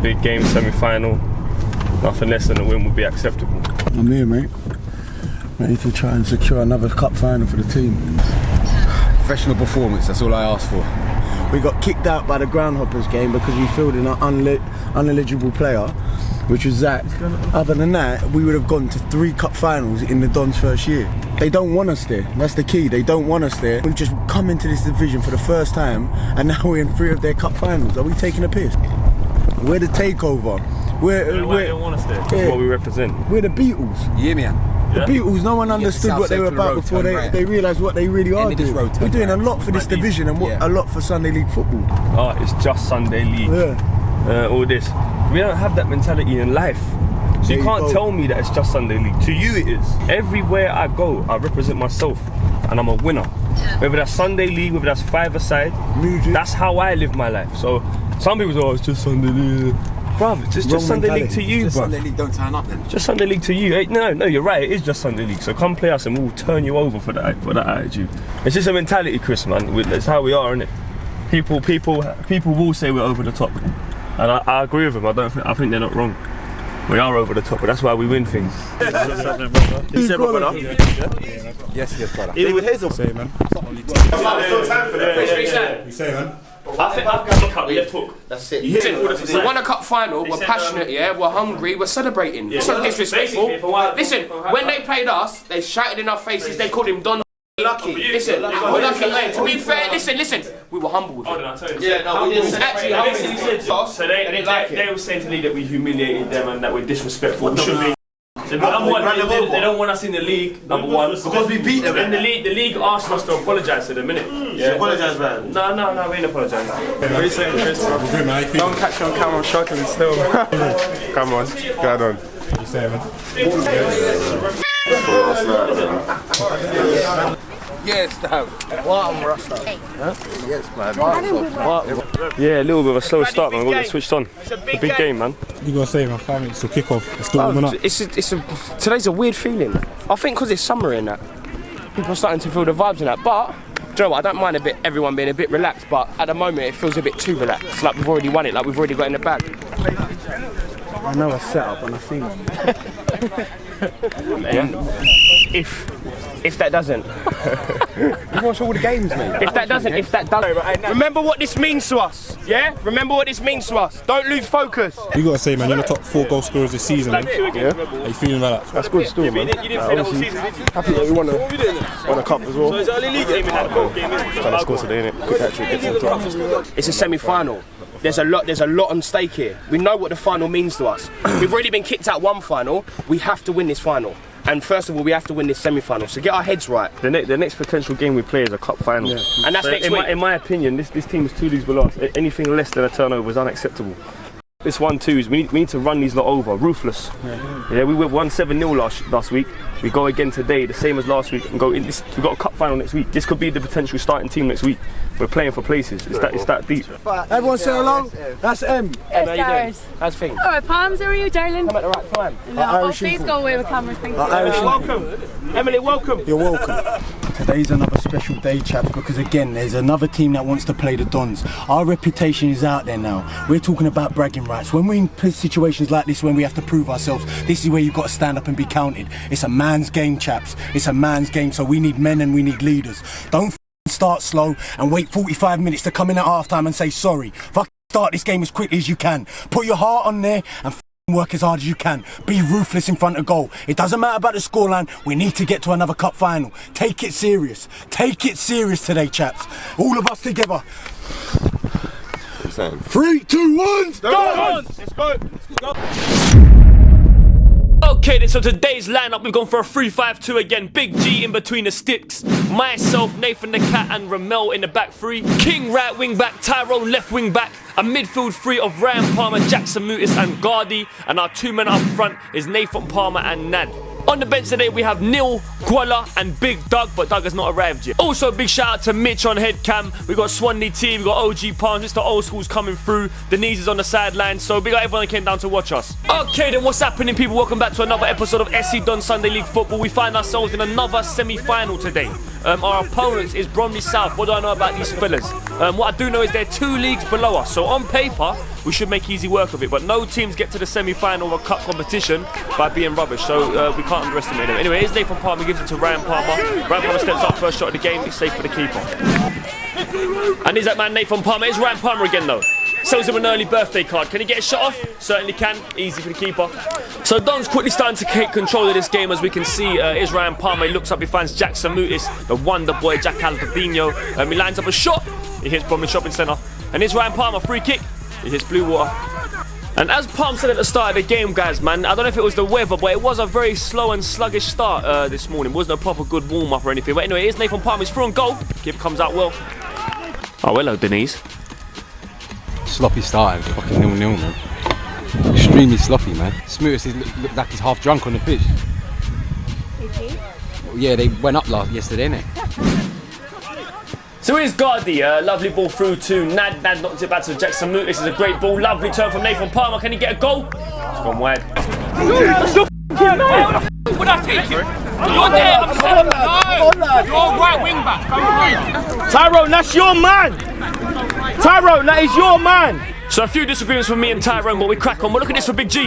big game, semi-final. Nothing less than a win would be acceptable. I'm here, mate. Ready to try and secure another cup final for the team. Professional performance, that's all I asked for. We got kicked out by the Groundhoppers game because we filled in an uneligible player, which was Zach. Other than that, we would have gone to 3 cup finals in the DONS first year. They don't want us there. That's the key. They don't want us there. We've just come into this division for the first time, and now we're in 3 of their cup finals. Are we taking a piss? We're the takeover. They don't want us there. That's what we represent. We're the Beatles. Yeah, man. The Beatles, no one understood what they were about before they realised what they really are doing. We're doing a lot for this division and a lot for Sunday League football. Oh, it's just Sunday League. Yeah. All this. We don't have that mentality in life. So you can't tell me that it's just Sunday League. To you it is. Everywhere I go, I represent myself and I'm a winner. Whether that's Sunday League, whether that's 5-a-side, that's how I live my life. So some people say, oh, it's just Sunday League. Bruv, it's just Sunday League to you, bruv. Sunday League don't turn up then. Just Sunday League to you. Hey, no, you're right, it is just Sunday League. So come play us and we'll turn you over for that attitude. It's just a mentality, Chris, man. That's how we are, innit? People will say we're over the top. And I agree with them. I think they're not wrong. We are over the top, but that's why we win things. You said, brother? Yes, brother. Even with Hazel. Say, man. You say, man. I think I've got a cup, left hook. That's it. We won a cup final, we're passionate, yeah, we're hungry, we're celebrating. It's not disrespectful. Listen, when they played us, they shouted in our faces, they called him Don. Lucky. Listen, we're lucky, mate. To be fair, listen, we were humble with it. Yeah, no, we didn't. Actually, so they were saying to me that we humiliated them and that we're disrespectful. We shouldn't be. So number one, they don't want us in the league, number one. Because we beat them. And the league asked us to apologise to them, innit? Yeah. Apologise, man. No, we ain't apologising. What are you saying, Chris? Don't catch you on camera, I'm shocking still. Come on, go on. You say, man. Yes, Dad. Yes, man. Yeah, a little bit of a slow start, man. We'll get switched on. It's a big game, man. You gotta say, man, 5 minutes to kick off. It's still warming up. Today's a weird feeling. I think because it's summer in that, people are starting to feel the vibes in that. But, do you know what, I don't mind everyone being a bit relaxed, but at the moment it feels a bit too relaxed. Like we've already won it, like we've already got in the bag. I know a setup and I've seen it. If that doesn't. You watch all the games, mate. If that doesn't. Remember what this means to us, yeah? Remember what this means to us. Don't lose focus. You gotta say, man, you're the top 4 goal scorers this season, man. Yeah. How you feeling about that? That's good still, man. Obviously, happy that we won a cup as well. Trying to score today, innit? Quick hat-trick, get to the top. It's a semi-final. There's a lot on stake here. We know what the final means to us. We've already been kicked out one final. We have to win this final. And first of all, we have to win this semi-final. So get our heads right. The next potential game we play is a cup final. Yeah. And that's next week. In my opinion, this team is 2 leagues below us. Anything less than a turnover is unacceptable. This 1-2 is we need to run these lot over, ruthless. Yeah, we won 7-0 last week. We go again today, the same as last week, and go in this. We've got a cup final next week. This could be the potential starting team next week. We're playing for places. It's that deep. Everyone say hello. That's M. How's things? Oh, Palms, how are you, darling? Come at the right time. No, please go away with cameras, thank you. Welcome. Emily, welcome. You're welcome. Today's another special day, chaps, because again, there's another team that wants to play the DONS. Our reputation is out there now. We're talking about bragging rights. When we're in situations like this, when we have to prove ourselves, this is where you've got to stand up and be counted. It's a man's game, chaps. It's a man's game, so we need men and we need leaders. Don't start slow and wait 45 minutes to come in at half-time and say sorry. Start this game as quickly as you can. Put your heart on there and work as hard as you can. Be ruthless in front of goal. It doesn't matter about the scoreline. We need to get to another cup final. Take it serious. Take it serious today, chaps. All of us together. 3, 2, 1. Go! Let's go. Okay, then so today's lineup, we've gone for a 3-5-2 again. Big G in between the sticks. Myself, Nathan the Cat, and Ramel in the back 3. King right wing back, Tyrone left wing back. A midfield 3 of Ryan Palmer, Jackson Mutis, and Gardy. And our 2 men up front is Nathan Palmer and Nad. On the bench today we have Neil, Kuala and Big Doug, but Doug has not arrived yet. Also big shout out to Mitch on head cam. We got Swanee T, we got OG Palms, Mr. Old School's coming through. Denise is on the sideline, so big up everyone that came down to watch us. Okay then, what's happening people? Welcome back to another episode of SC DØNS Sunday League Football. We find ourselves in another semi-final today. Our opponents is Bromley South. What do I know about these fellas? What I do know is they're 2 leagues below us, so on paper we should make easy work of it, but no teams get to the semi-final of a cup competition by being rubbish, so we can't underestimate them. Anyway, here's Nathan Palmer, gives it to Ryan Palmer. Ryan Palmer steps up, first shot of the game, it's safe for the keeper. And here's that man Nathan Palmer. It's Ryan Palmer again though. Sells him an early birthday card. Can he get a shot off? Certainly can. Easy for the keeper. So Don's quickly starting to take control of this game, as we can see. Is Ryan Palmer. He looks up, he finds Jack Samutis, the wonder boy, Jack Alpardino. He lines up a shot. He hits Bromley Shopping Centre. And here's Ryan Palmer, free kick. He hits Blue Water. And as Palm said at the start of the game, guys, man, I don't know if it was the weather, but it was a very slow and sluggish start this morning. It wasn't a proper good warm-up or anything. But anyway, here's Nathan Palmer. He's through on goal. Keeper comes out well. Oh, hello, Denise. Sloppy start, fucking 0-0, man. Extremely sloppy, man. Smootest looked like he's half drunk on the pitch. Yeah, they went up yesterday, innit? So here's Gardy, lovely ball through to Nad. Nad knocks it back to Jackson Moot. This is a great ball, lovely turn from Nathan Palmer. Can he get a goal? It's gone wide. Would I take it? You're there, I'm saying no. You're right wing back. Come on. Tyrone, that's your man. Tyrone, that is your man. So a few disagreements from me and Tyrone, but we crack on. But look at this for Big G.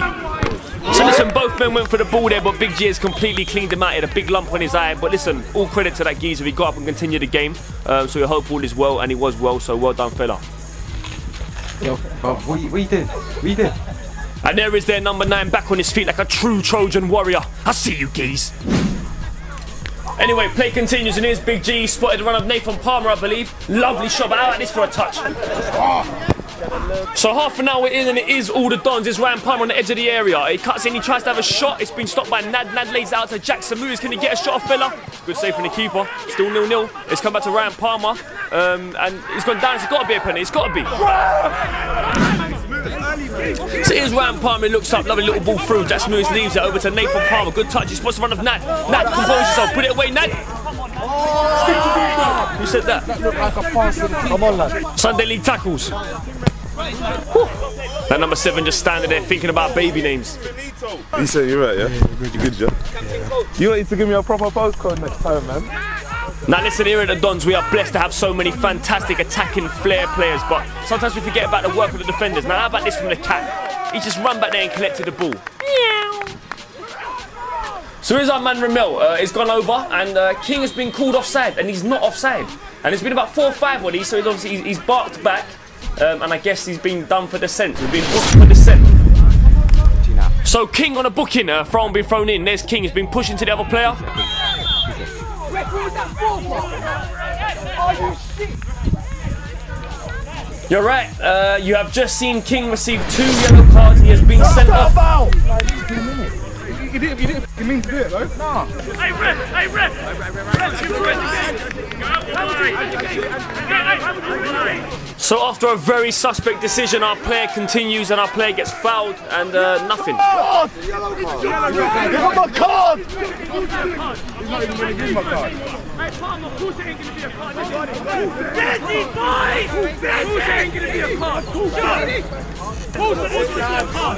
So listen, both men went for the ball there, but Big G has completely cleaned him out. He had a big lump on his eye. But listen, all credit to that geezer. He got up and continued the game. So we hope all is well, and he was well. So well done, fella. Yo, what you did? What you did? And there is their number 9 back on his feet like a true Trojan warrior. I see you, geese. Anyway, play continues, and here's Big G. Spotted the run of Nathan Palmer, I believe. Lovely shot, but how about this for a touch? So half an hour in, and it is all the Dons. It's Ryan Palmer on the edge of the area. He cuts in, he tries to have a shot. It's been stopped by Nad. Nad lays it out to Jack Samutis. Can he get a shot off, fella? Good save from the keeper. Still 0-0. It's come back to Ryan Palmer. And he's gone down. It's got to be a penalty. It's got to be. So here's Ryan Palmer. He looks up. Lovely little ball through. Jack Samutis leaves it over to Nathan Palmer. Good touch. He spots the run of Nad. Nad, compose yourself. Put it away, Nad. Who said that? Come on, lad. Sunday League tackles. That number 7 just standing there thinking about baby names. You said you're right, yeah? You good, Joe? You want to give me a proper postcode next time, man? Now listen, here at the Dons, we are blessed to have so many fantastic attacking flair players, but sometimes we forget about the work of the defenders. Now how about this from the cat? He just ran back there and collected the ball. So here's our man Ramel. He's gone over, and King has been called offside, and he's not offside. And it's been about 4 or 5 of these, so he's obviously he's barked back. And I guess he's been done for dissent. He's been booked for dissent. So King on a booking, thrown been thrown in. There's King. He's been pushing to the other player. You're right. You have just seen King receive 2 yellow cards. He has been sent off. You didn't mean to do it, though? No. Hey, ref! So after a very suspect decision, our player continues and our player gets fouled and nothing. Give him my card! He's not even going to give my card. Hey, Palm, of course it ain't going to be a card. Dirty boy! Of course it ain't going to be a card. Of course it ain't going to be a card.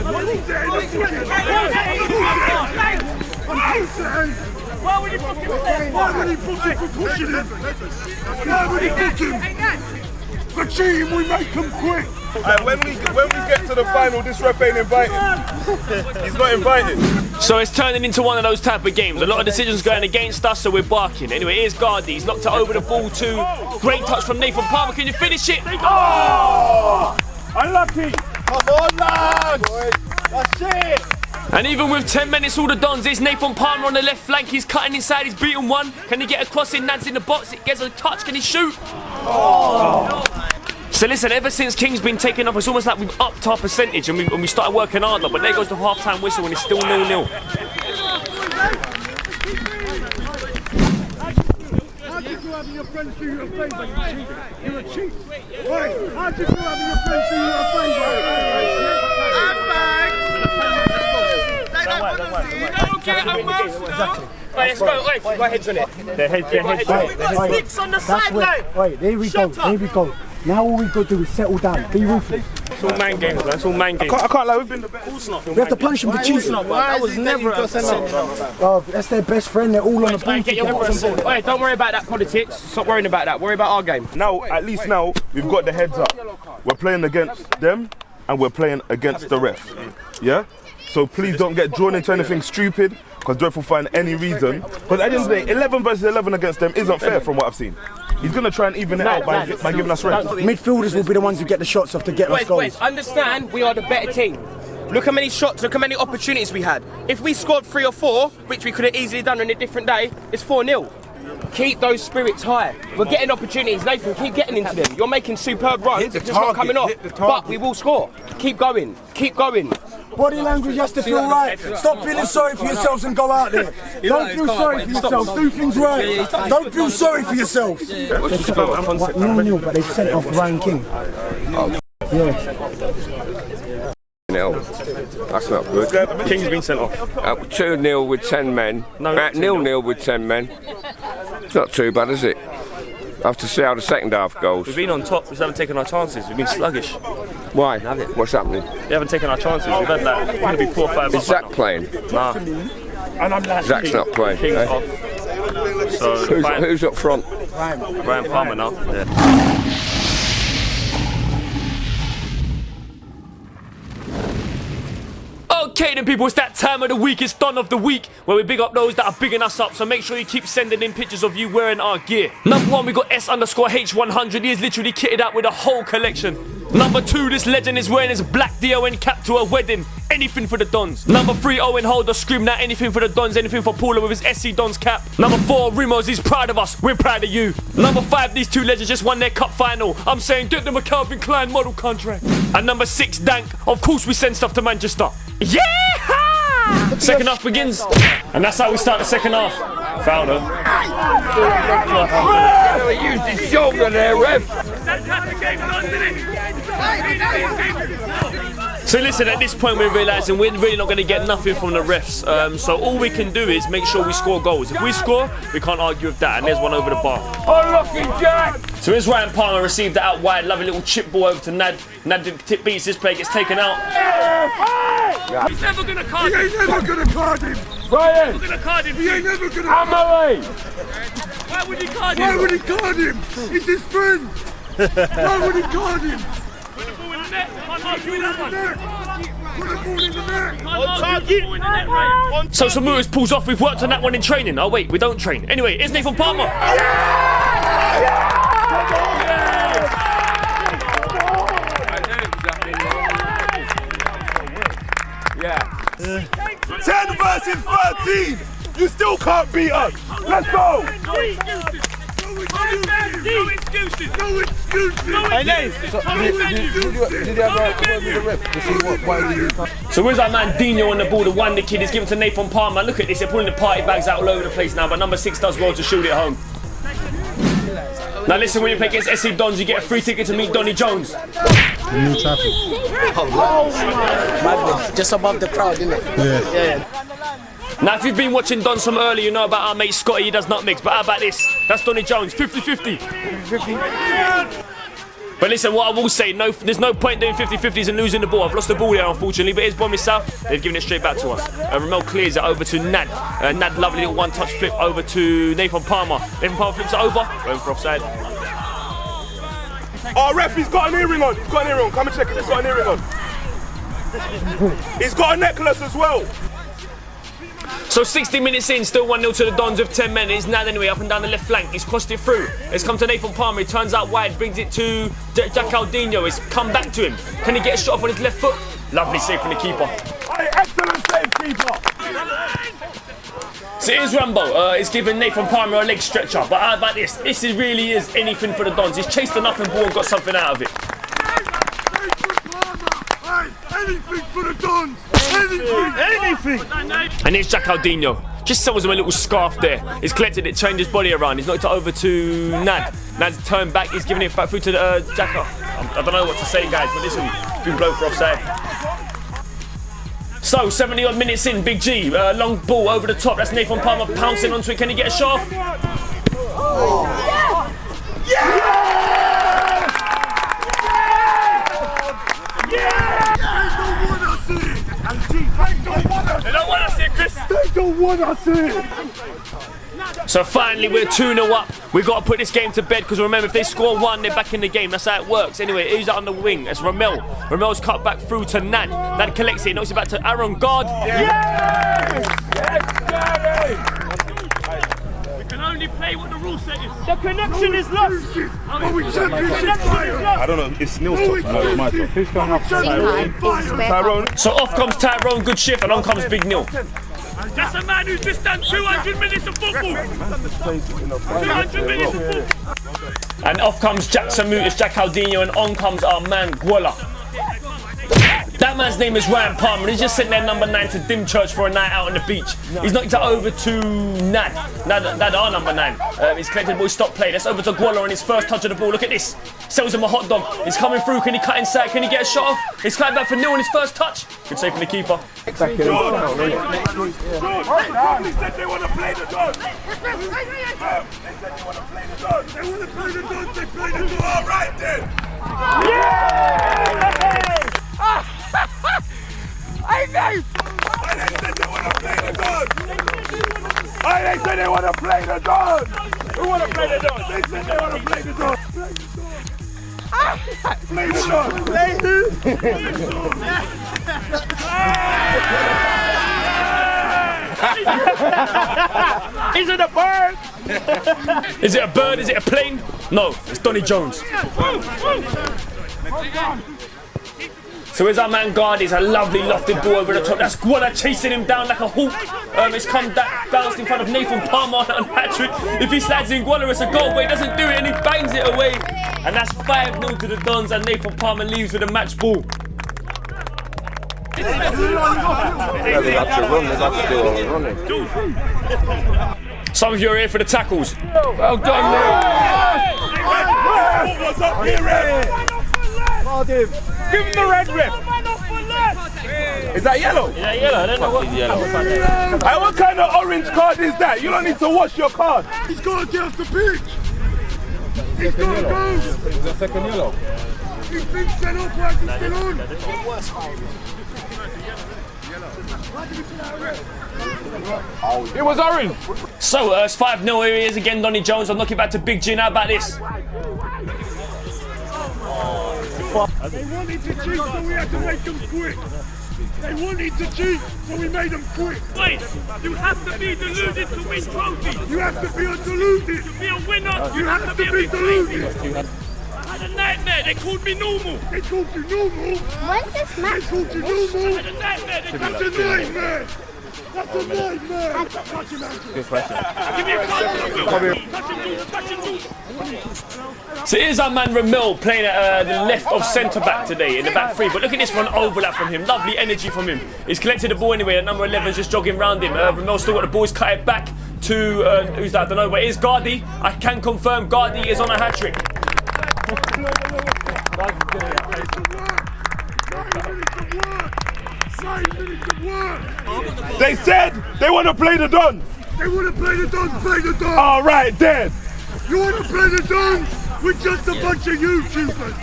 Why would he book him? Why would he book him for pushing him? Why would he book him? For cheating, we make him quick. When we get to the final, this ref ain't invited. He's not invited. So it's turning into one of those type of games. A lot of decisions going against us, so we're barking. Anyway, here's Gardy. He's knocked it over the ball too. Great touch from Nathan Palmer. Can you finish it? Oh! Unlucky! Come on, lads! That's it! And even with 10 minutes, all the Dons, it's Nathan Palmer on the left flank. He's cutting inside. He's beaten one. Can he get across in? Nad's in the box. It gets a touch. Can he shoot? Oh. So listen, ever since King's been taken off, it's almost like we've upped our percentage and we started working harder. But there goes the half-time whistle and it's still 0-0. How did you have your friends do you a favour, you cheat? You're a cheat. Wait, how did you have your friends do you a favour? I'm back! Don't worry. get a mouse now. Let's go. Wait, go heads on it. Their heads on it. Sticks on the sideline. Wait, there we go. There we go. Now all we've got to do is settle down. Be ruthless. It's all man games, man. It's all man games. I can't lie, we've been the best. We have to punish them for cheating. That was never a Oh, that's their best friend. They're all on the ball. Get your Wait, don't worry about that politics. Stop worrying about that. Worry about our game. Now, at least now, we've got the heads up. We're playing against them and we're playing against the ref. Yeah? So please don't get drawn into anything stupid because the ref will find any reason. Because at the end of the day, 11 versus 11 against them isn't fair from what I've seen. He's going to try and even it out by giving us rest. Midfielders will be the ones who get the shots off to get us goals. Wait, understand we are the better team. Look how many shots, look how many opportunities we had. If we scored 3 or 4, which we could have easily done on a different day, it's 4-0. Keep those spirits high. We're getting opportunities, Nathan, keep getting into them. You're making superb runs, it's just not coming off. But we will score. Keep going, keep going. Body language has to feel right. Stop feeling sorry for yourselves and go out there. Don't feel sorry for yourselves. Do things right. Don't feel sorry for yourselves. 0-0, but they've sent off Ryan King. Yeah. That's not good. King's been sent off. 2-0 with 10 men. No, 0-0 with 10 men. It's not too bad, is it? I have to see how the second half goes. We've been on top, we just haven't taken our chances. We've been sluggish. Why? What's happening? We haven't taken our chances. We've had that. It's going to be 4 or 5. Is Zach playing? Nah. Zach's not playing. King's off. So who's up front? Ryan Palmer now. Yeah. Okay then people, it's that time of the week, it's Don of the Week, where we big up those that are bigging us up, so make sure you keep sending in pictures of you wearing our gear. Number 1, we got S_H100, he is literally kitted out with a whole collection. Number 2, this legend is wearing his black DON cap to a wedding, anything for the Dons. Number 3, Owen Holder screaming out anything for the Dons, anything for Paula with his SC Dons cap. Number 4, Rimos, he's proud of us, we're proud of you. Number 5, these 2 legends just won their cup final, I'm saying get them a Calvin Klein model contract. And number 6, Dank, of course we send stuff to Manchester. Yeah! Second half begins, and that's how we start the second half. Foul though. He used his shoulder there, ref. So listen, at this point we're realising we're really not going to get nothing from the refs. So all we can do is make sure we score goals. If we score, we can't argue with that, and there's one over the bar. Unlucky Jack! So here's Ryan Palmer, received it out wide, lovely little chip ball over to Nad. Nad tip beats, this play gets taken out. He's never gonna card him. He ain't never gonna card him. Brian! He's never gonna card him. He ain't never gonna Amelie! Why would he card him? Why would he card him? He's his friend. Why would he card him? Put the ball in the net. Can't argue with that one. Put the ball in the net. Can't argue with the ball in the net, right? So Samuras pulls off, we've worked on that one in training. Oh wait, we don't train. Anyway, here's Nathan Palmer. Yeah. 10 versus 13. You still can't beat us. Let's go. No excuses. No excuses. No excuses. So where's our man Dino on the ball? The wonder kid is given to Nathan Palmer. Look at this, they're pulling the party bags out all over the place now, but number 6 does well to shoot it home. Now listen, when you play against SC Dons, you get a free ticket to meet Donny Jones. New traffic. Just above the crowd, isn't it? Yeah. Now if you've been watching Dons from earlier, you know about our mate Scotty, he does not mix, but how about this? That's Donny Jones, 50-50. But listen, what I will say, there's no point doing 50-50s and losing the ball. I've lost the ball there, unfortunately, but it's Bromley South. They've given it straight back to us. Ramel clears it over to Nad. Nad, lovely little one-touch flip over to Nathan Palmer. Nathan Palmer flips it over, going for offside. Oh, ref, he's got an earring on. He's got an earring on. Come and check if he's got an earring on. He's got a necklace as well. So 60 minutes in, still 1-0 to the Dons with 10 men. It's Nad anyway, up and down the left flank. He's crossed it through. It's come to Nathan Palmer. He turns out wide, brings it to Jack Aldino. It's come back to him. Can he get a shot off on his left foot? Lovely save from the keeper. Hey, excellent save, keeper. So here's Rambo. He's giving Nathan Palmer a leg stretcher. But how about this? This really is anything for the Dons. He's chased a nothing ball and got something out of it. Anything for the Dons. Anything. And here's Jack Aldino. Just sells him a little scarf there. He's collected it, turned his body around. He's knocked it over to Nad. Nad's turned back. He's giving it back through to Jack. I don't know what to say, guys, but listen, he's been blown for offside. So 70 odd minutes in, Big G, long ball over the top. That's Nathan Palmer pouncing onto it. Can he get a shot off? They don't want to see it, Chris. They don't want to see it. So finally we're 2-0 up. We've got to put this game to bed because remember if they score one they're back in the game. That's how it works. Anyway, who's out on the wing? It's Ramel. Ramel's cut back through to Nad. Nad collects it, knocks it back to Aaron Guard. Yes! We can only play what the rule says. The connection is lost. I don't know, it's Neil's top. No, it's my top. Who's going off? Tyrone. So off comes Tyrone, good shift, and on comes Big Neil. That's a man who's just done 200 minutes of football. 200 minutes of football. And off comes Jackson Mutis, Jack Aldinho, and on comes our man Guala. That man's name is Ryan Palmer. He's just sitting there number 9 to Dimchurch for a night out on the beach. He's knocked it over to Nad our number 9. He's collected the ball, stop play. That's over to Guala on his first touch of the ball. Look at this. Sells him a hot dog. He's coming through. Can he cut inside? Can he get a shot off? He's cutting back for Neil on his first touch. Good save from the keeper. Bromley said they want to play the DØNS. They said they want to play the DØNS. They want to play the DØNS. They play the DØNS. All right then. I know. They said they want to play the DØNS. They said they want to play the DØNS. Who want to play the DØNS? They said they want to play the DØNS. Play the DØNS. Play who? Is it a bird? Is it a bird? Is it a plane? No, it's Donny Jones. So here's our man Guard. It's a lovely lofted ball over the top. That's Guala chasing him down like a hawk. It's come bounced in front of Nathan Palmer on hat-trick. If he slides in Guala, it's a goal, but he doesn't do it and he bangs it away. And that's 5-0 to the DØNS and Nathan Palmer leaves with a match ball. Yeah, they got to run, they got to do all the running. Some of you are here for the tackles. Well done, what's up here, Red? Give him the red rip. Is that yellow? Yeah, yellow. I don't know what yellow. What kind of orange card is that? You don't need to wash your card. He's got to get off the pitch. He's got to go. Is that second yellow? He's been sent off, why is he still on? It was orange. So it's 5-0. Here he is again, Donny Jones. I'm looking back to Big G. How about this? They wanted to cheat, so we had to make them quick. They wanted to cheat, so we made them quick. Wait, you have to be deluded to win trophies. You have to be deluded. To be a winner, You have to be deluded. I had a nightmare. They called me normal. They called you normal. When's this match? They called you normal. I had a nightmare. They That's a nightmare. That's a nightmare. Good question. Give me a card. Touch and do. So here's our man Ramel playing at the left of centre back today in the back three. But look at this for an overlap from him. Lovely energy from him. He's collected the ball anyway. At number 11's just jogging round him. Ramel's still got the ball. He's cut it back to who's that? I don't know. But it is Gardy. I can confirm Gardy is on a hat trick. They said they want to play the DØNS. They want to play the DØNS. Play the DØNS. All right then. You want to play the DØNS? We're just a bunch of YouTubers.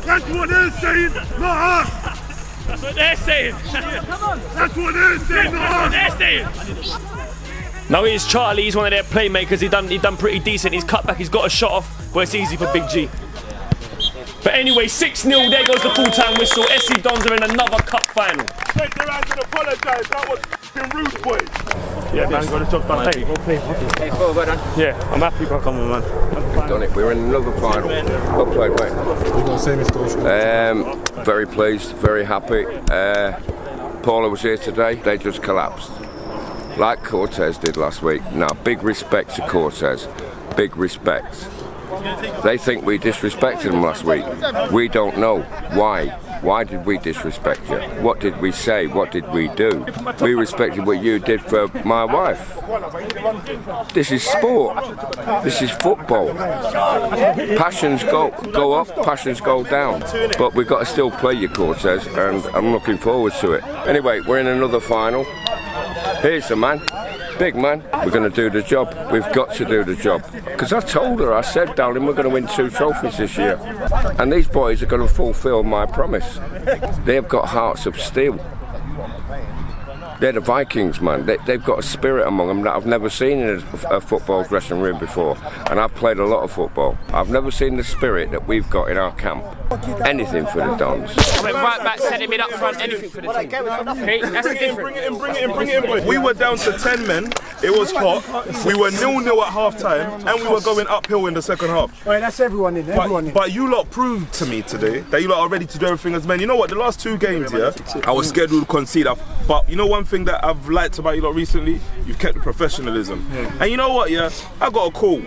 That's what they're saying, not us. That's what they're saying. That's what they're saying, not us. They're saying. Now here's Charlie. He's one of their playmakers. He done pretty decent. He's cut back. He's got a shot off, but it's easy for Big G. But anyway, 6-0. There goes the full-time whistle. SC DØNS are in another cup final. Take their hands and apologise. That was f***ing rude, boys. Yeah, man, got the job done. Hey, go play. Yeah, I'm happy for coming, man. Done it. We're in another final. Well played, mate. Very pleased, very happy. Paula was here today. They just collapsed, like Cortez did last week. Now, big respect to Cortez. Big respect. They think we disrespected them last week. We don't know why. Why did we disrespect you? What did we say? What did we do? We respected what you did for my wife. This is sport. This is football. Passions go up, passions go down. But we've got to still play you, Cortez, and I'm looking forward to it. Anyway, we're in another final. Here's the man. Big man, we're going to do the job. We've got to do the job. Because I told her, I said, darling, we're going to win 2 trophies this year. And these boys are going to fulfil my promise. They've got hearts of steel. They're the Vikings, man. They've got a spirit among them that I've never seen in a football dressing room before. And I've played a lot of football. I've never seen the spirit that we've got in our camp. Anything for the Dons. I went right back, sending me up front, anything for the team. Okay, that's the difference. Bring it in, boys. We were down to 10 men. It was hot. We were 0-0 at half time, and we were going uphill in the second half. Right, that's everyone in. But you lot proved to me today that you lot are ready to do everything as men. You know what? The last 2 games, I was scared we would concede. But you know one thing that I've liked about you lot recently? You've kept the professionalism. And you know what? I got a call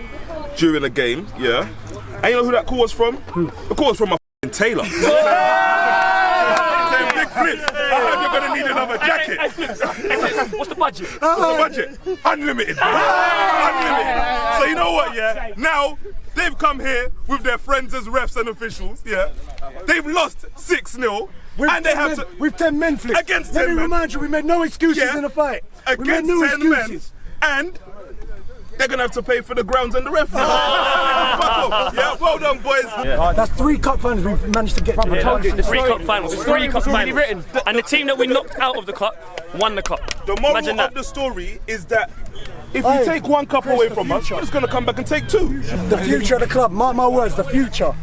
during the game. And you know who that call was from? The call was from my Taylor. Saying big flips. I heard you're gonna need another jacket. What's the budget? What's the budget? Unlimited. Unlimited. So you know what? Now they've come here with their friends as refs and officials. They've lost 6-0. And they have to with 10 men flips. Against 10 men. Let me remind you, we made no excuses in the fight. Against 10 men. And they're gonna have to pay for the grounds and the ref now. Fuck off. Well done, boys. That's 3 cup finals we've managed to get to. I told you, the 3 cup finals. 3 cup finals. And the team that we knocked out of the cup won the cup. The moral of the story is that if you take 1 cup away from us, we're just gonna come back and take 2. The future of the club, mark my words, the future.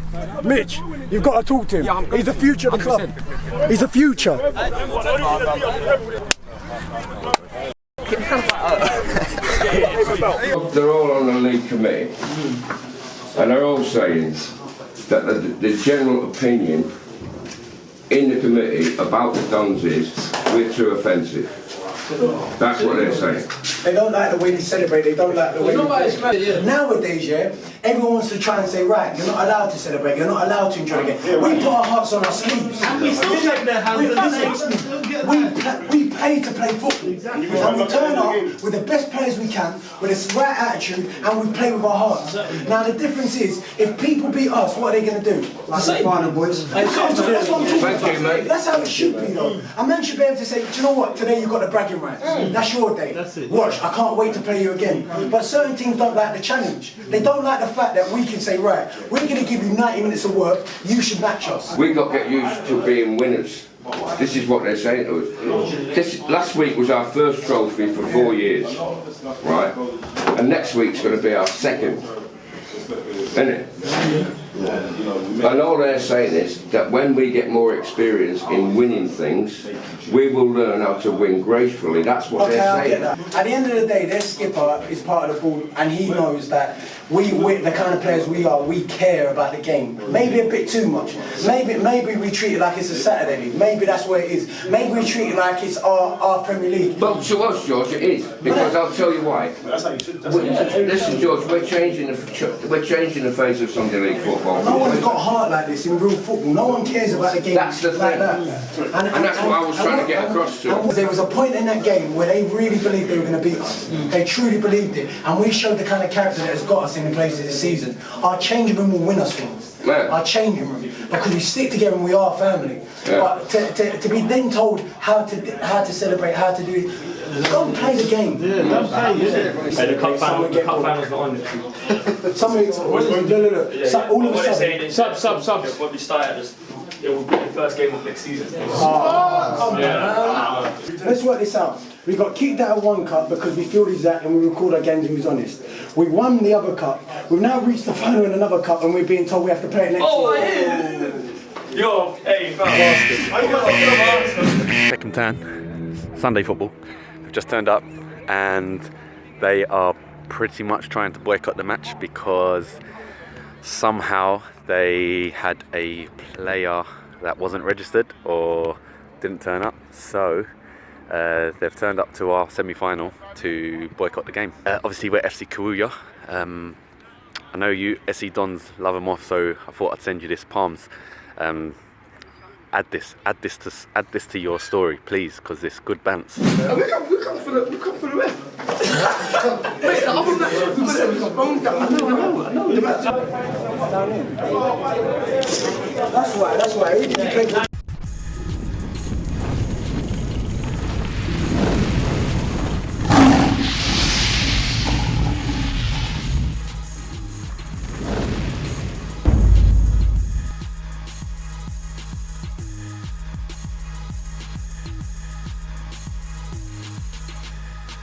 Mitch, you've got to talk to him. He's the future of the club. He's the future. They're all on the league committee, and they're all saying that the general opinion in the committee about the DONS is we're too offensive. That's what they're saying. They don't like the way we celebrate, they don't like the way we play. Nowadays, everyone wants to try and say, right, you're not allowed to celebrate, you're not allowed to enjoy the game. We put our hearts on our sleeves. We pay to play football. And we turn up with the best players we can, with the right attitude, and we play with our hearts. Now the difference is, if people beat us, what are they going to do? That's the final, boys. That's what I'm talking about. That's how it should be, though. A man should be able to say, do you know what, today you've got the bragging rights. That's your day. Watch, I can't wait to play you again. But certain teams don't like the challenge. They don't like the fact that we can say, right, we're going to give you 90 minutes of work, you should match us. We got to get used to being winners. This is what they're saying to us. Last week was our first trophy for 4 years, right? And next week's going to be our second, isn't it? And all they're saying is that when we get more experience in winning things, we will learn how to win gracefully. That's what they're saying. At the end of the day, their skipper is part of the board, and he knows that we the kind of players we are, we care about the game. Maybe a bit too much. Maybe we treat it like it's a Saturday league. Maybe that's where it is. Maybe we treat it like it's our Premier League. Well, to us, George, it is, because I'll tell you why. Listen, George, we're changing the face of Sunday League football. No one's got heart like this in real football. No one cares about the game. That's the thing. Like that. And that's what I was trying to get across to. There was a point in that game where they really believed they were going to beat us. They truly believed it, and we showed the kind of character that has got us in the places this season. Our changing room will win us things. Our changing room, because we stick together and we are family. But to be then told how to celebrate, how to do it. Go and play the game. The cup final's not on this week. All of a sudden. Sub. When we started, it will be the first game of next season. Let's work this out. We got kicked out of 1 cup because we filled his act and we record our games and we was honest. We won the other cup. We've now reached the final in another cup and we're being told we have to play it next year. Yo, hey, Peckham Town, Sunday football. They've just turned up and they are pretty much trying to boycott the match because somehow they had a player that wasn't registered or didn't turn up. So they've turned up to our semi-final to boycott the game. Obviously we're FC Kawuya. I know you SC Dons love them off, so I thought I'd send you this Palms. add this to your story, please, because it's good bants. We come for the ref. Wait, the other match, we got it wrong. I know the match. That's why.